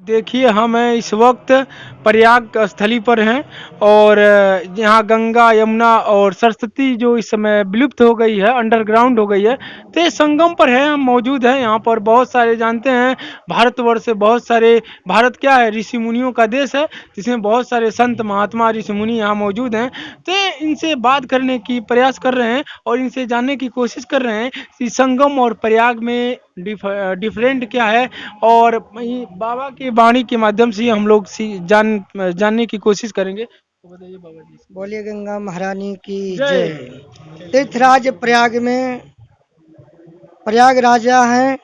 देखिए हम इस वक्त प्रयाग स्थली पर हैं और यहाँ गंगा यमुना और सरस्वती जो इस समय विलुप्त हो गई है, अंडरग्राउंड हो गई है। तो ये संगम पर है, हम मौजूद हैं यहाँ पर। बहुत सारे जानते हैं भारतवर्ष से बहुत सारे, भारत क्या है, ऋषि मुनियों का देश है, जिसमें बहुत सारे संत महात्मा ऋषि मुनि यहाँ मौजूद हैं। तो इनसे बात करने की प्रयास कर रहे हैं और इनसे जानने की कोशिश कर रहे हैं कि संगम और प्रयाग में डिफरेंट क्या है। और बाबा की वाणी के माध्यम से हम लोग जानने की कोशिश करेंगे। तो बताइए बाबा जी। बोलिए गंगा महारानी की जय। जय। तीर्थराज प्रयाग में प्रयाग राजा हैं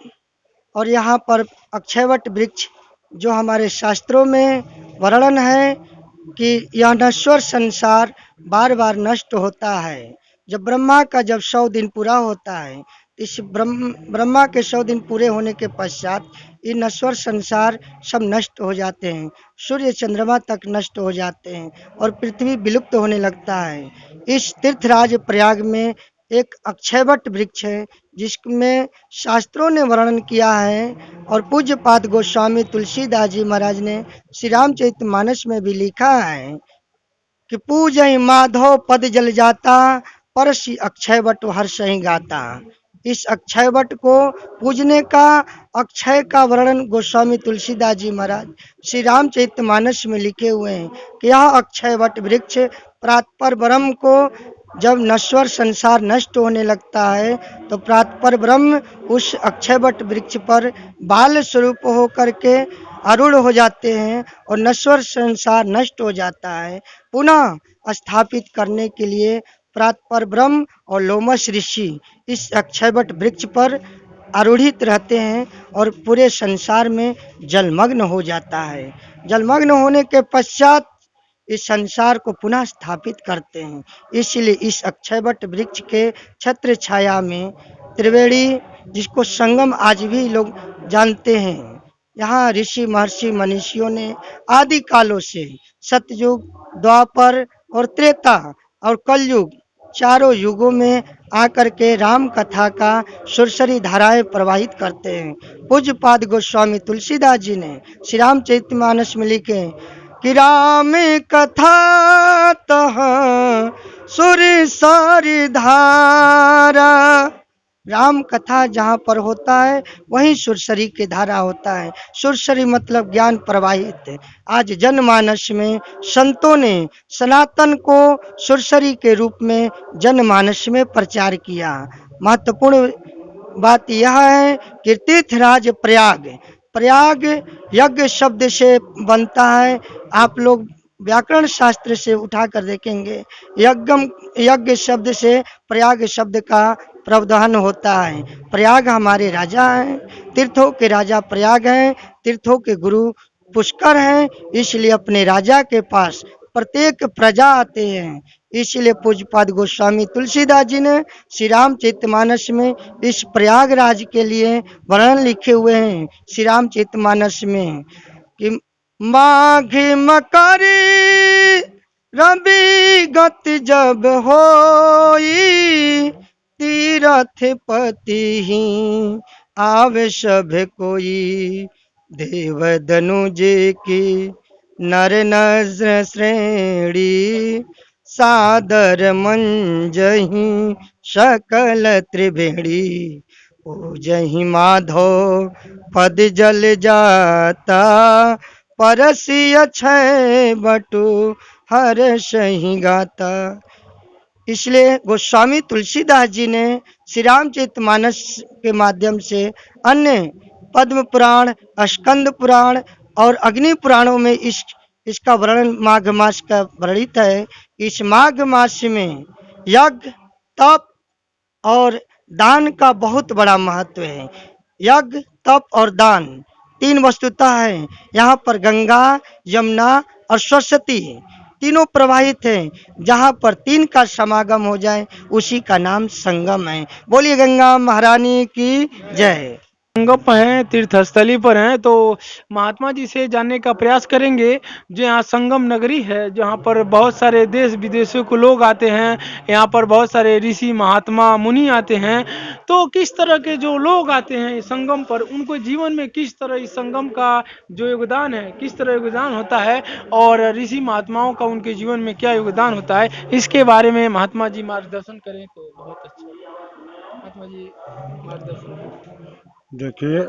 और यहाँ पर अक्षयवट वृक्ष जो हमारे शास्त्रों में वर्णन है कि यह नश्वर संसार बार बार नष्ट होता है। जब ब्रह्मा का 100 दिन पूरा होता है, इस ब्रह्मा के 100 दिन पूरे होने के पश्चात ये नश्वर संसार सब नष्ट हो जाते हैं। सूर्य चंद्रमा तक नष्ट हो जाते हैं और पृथ्वी विलुप्त होने लगता है। इस तीर्थराज प्रयाग में एक अक्षयवट वृक्ष है जिसमें शास्त्रों ने वर्णन किया है और पूज्यपाद गोस्वामी तुलसीदास जी महाराज ने श्री रामचरितमानस में भी लिखा है कि पूजय माधव पद जल जाता, परसी अक्षयवट हर्ष ही गाता। इस अक्षयवट को पूजने का, अक्षय का वर्णन गोस्वामी तुलसीदास जी महाराज श्री रामचरितमानस में लिखे हुए हैं कि यह अक्षयवट वृक्ष प्रातपर ब्रह्म को जब नश्वर संसार नष्ट होने लगता है तो प्रातपर ब्रह्म उस अक्षयवट वृक्ष पर बाल स्वरूप होकर के आरूढ़ हो जाते हैं और नश्वर संसार नष्ट हो जाता है। पुनः स्थापित करने के लिए प्रातपर ब्रह्म और लोमस ऋषि इस अक्षयवट वृक्ष पर आरूढ़ित रहते हैं और पूरे संसार में जलमग्न हो जाता है। जलमग्न होने के पश्चात इस संसार को पुनः स्थापित करते हैं। इसलिए इस अक्षयवट वृक्ष के छत्र छाया में त्रिवेणी, जिसको संगम आज भी लोग जानते हैं, यहाँ ऋषि महर्षि मनीषियों ने आदि कालों से सतयुग, द्वापर और त्रेता और कलयुग चारों युगों में आकर के राम कथा का सुरसरी धाराएं प्रवाहित करते हैं। पूज्यपाद गोस्वामी तुलसीदास जी ने श्री रामचरितमानस में लिखे कि राम कथा तह सुरसरी धारा। राम कथा जहाँ पर होता है वहीं सुरसरी की धारा होता है। सुरसरी मतलब ज्ञान प्रवाहित। आज जनमानस में संतों ने सनातन को सुरसरी के रूप में जनमानस में प्रचार किया। महत्वपूर्ण बात यह है कि तीर्थराज प्रयाग, प्रयाग यज्ञ शब्द से बनता है। आप लोग व्याकरण शास्त्र से उठा कर देखेंगे, यज्ञ शब्द से प्रयाग शब्द का प्रावधान होता है। प्रयाग हमारे राजा हैं, तीर्थों के राजा प्रयाग हैं, तीर्थों के गुरु पुष्कर हैं। इसलिए अपने राजा के पास प्रत्येक प्रजा आते हैं। इसलिए पूज्यपाद गोस्वामी तुलसीदास जी ने श्री रामचरितमानस में इस प्रयागराज के लिए वर्णन लिखे हुए हैं। श्री रामचरितमानस में कि माघ मकर रवि गत जब होई, तीरथ पति ही आवे सब कोई, देव दनुज की नर नज्र श्रेणी, सादर मंजही सकल त्रिवेणी, पूजहि माधव पद जल जाता, परसी अक्षय बटु हर्ष ही गाता। इसलिए गोस्वामी तुलसीदास जी ने श्री रामचरितमानस के माध्यम से अन्य पद्म पुराण, स्कंद पुराण और अग्नि पुराणों में इसका वर्णन माघ मास का वर्णित है। इस माघ मास में यज्ञ, तप और दान का बहुत बड़ा महत्व है। यज्ञ, तप और दान तीन वस्तुता है। यहाँ पर गंगा, यमुना और सरस्वती तीनों प्रवाहित हैं। जहाँ पर तीन का समागम हो जाए उसी का नाम संगम है। बोलिए गंगा महारानी की जय। संगम हैं, तीर्थस्थली पर हैं, तो महात्मा जी से जानने का प्रयास करेंगे। जो यहाँ संगम नगरी है, जहाँ पर बहुत सारे देश विदेशों के लोग आते हैं, यहाँ पर बहुत सारे ऋषि महात्मा मुनि आते हैं। तो किस तरह के जो लोग आते हैं इस संगम पर, उनको जीवन में किस तरह इस संगम का जो योगदान है, किस तरह योगदान होता है, और ऋषि महात्माओं का उनके जीवन में क्या योगदान होता है, इसके बारे में महात्मा जी मार्गदर्शन करें तो बहुत अच्छा। महात्मा जी मार्गदर्शन। देखिए,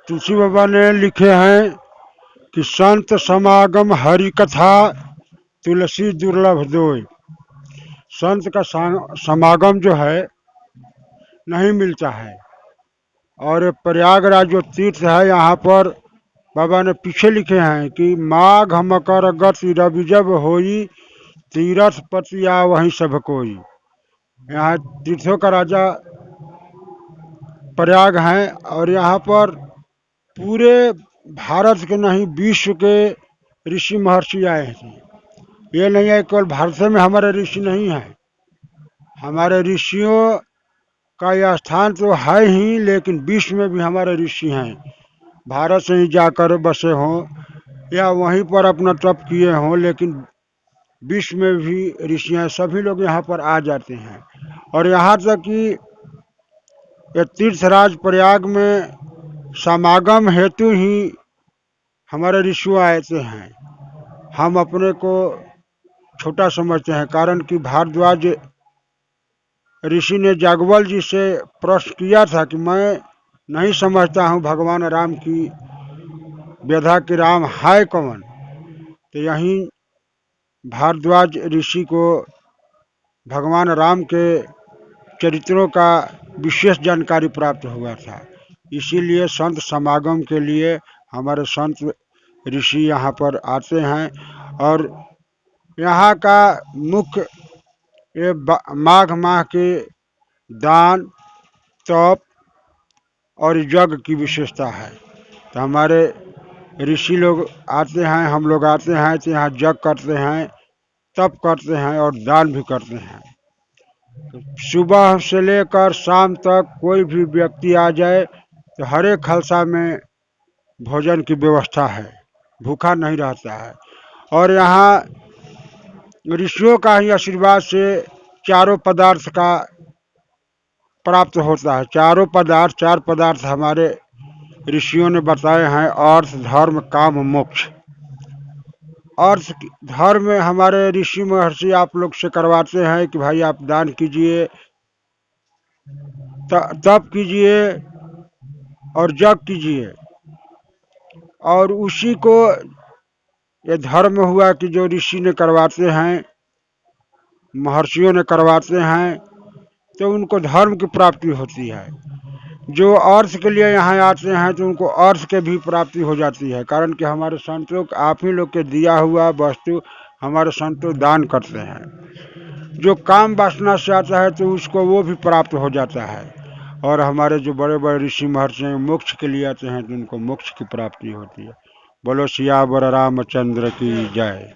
तुलसी बाबा ने लिखे हैं कि संत समागम हरि कथा तुलसी दुर्लभ दोय। संत का समागम जो है नहीं मिलता है। और ये प्रयागराज जो तीर्थ है, यहाँ पर बाबा ने पीछे लिखे हैं कि माघ मकर गति रवि जब होई, तीरथ पति आ वहीं सब कोई। यहाँ तीर्थों का राजा प्रयाग है, और यहाँ पर पूरे भारत के नहीं विश्व के ऋषि महर्षि आए हैं। ये नहीं है केवल भारत में हमारे ऋषि नहीं है, हमारे ऋषियों का यह स्थान तो है ही, लेकिन विश्व में भी हमारे ऋषि हैं। भारत से ही जाकर बसे हों या वहीं पर अपना तप किए हों, लेकिन विश्व में भी ऋषि हैं। सभी लोग यहाँ पर आ जाते हैं। और यहाँ तक कि ये तीर्थराज प्रयाग में समागम हेतु ही हमारे ऋषि आए हैं। हम अपने को छोटा समझते हैं, कारण कि भारद्वाज ऋषि ने जागवल जी से प्रश्न किया था कि मैं नहीं समझता हूँ भगवान राम की व्यथा कि राम है कौन। तो यहीं भारद्वाज ऋषि को भगवान राम के चरित्रों का विशेष जानकारी प्राप्त हुआ था। इसीलिए संत समागम के लिए हमारे संत ऋषि यहाँ पर आते हैं। और यहाँ का मुख्य ये माघ माह के दान, तप और यज्ञ की विशेषता है। तो हमारे ऋषि लोग आते हैं, हम लोग आते हैं तो यहाँ यज्ञ करते हैं, तप करते हैं और दान भी करते हैं। सुबह से लेकर शाम तक कोई भी व्यक्ति आ जाए तो हर एक खलसा में भोजन की व्यवस्था है, भूखा नहीं रहता है। और यहाँ ऋषियों का ही आशीर्वाद से चारों पदार्थ का प्राप्त होता है। चार पदार्थ हमारे ऋषियों ने बताए हैं: अर्थ, धर्म, काम, मोक्ष। अर्थ धर्म में हमारे ऋषि महर्षि आप लोग से करवाते हैं कि भाई आप दान कीजिए, तप कीजिए और यज्ञ कीजिए। और उसी को ये धर्म हुआ कि जो ऋषि ने करवाते हैं, महर्षियों ने करवाते हैं, तो उनको धर्म की प्राप्ति होती है। जो अर्थ के लिए यहाँ आते हैं तो उनको अर्थ के भी प्राप्ति हो जाती है, कारण कि हमारे संतों आप ही लोग के दिया हुआ वस्तु हमारे संतों दान करते हैं। जो काम वासना से आता है तो उसको वो भी प्राप्त हो जाता है। और हमारे जो बड़े बड़े ऋषि महर्षि हैं मोक्ष के लिए आते हैं तो उनको मोक्ष की प्राप्ति होती है। बोलो सियावर रामचंद्र की जय।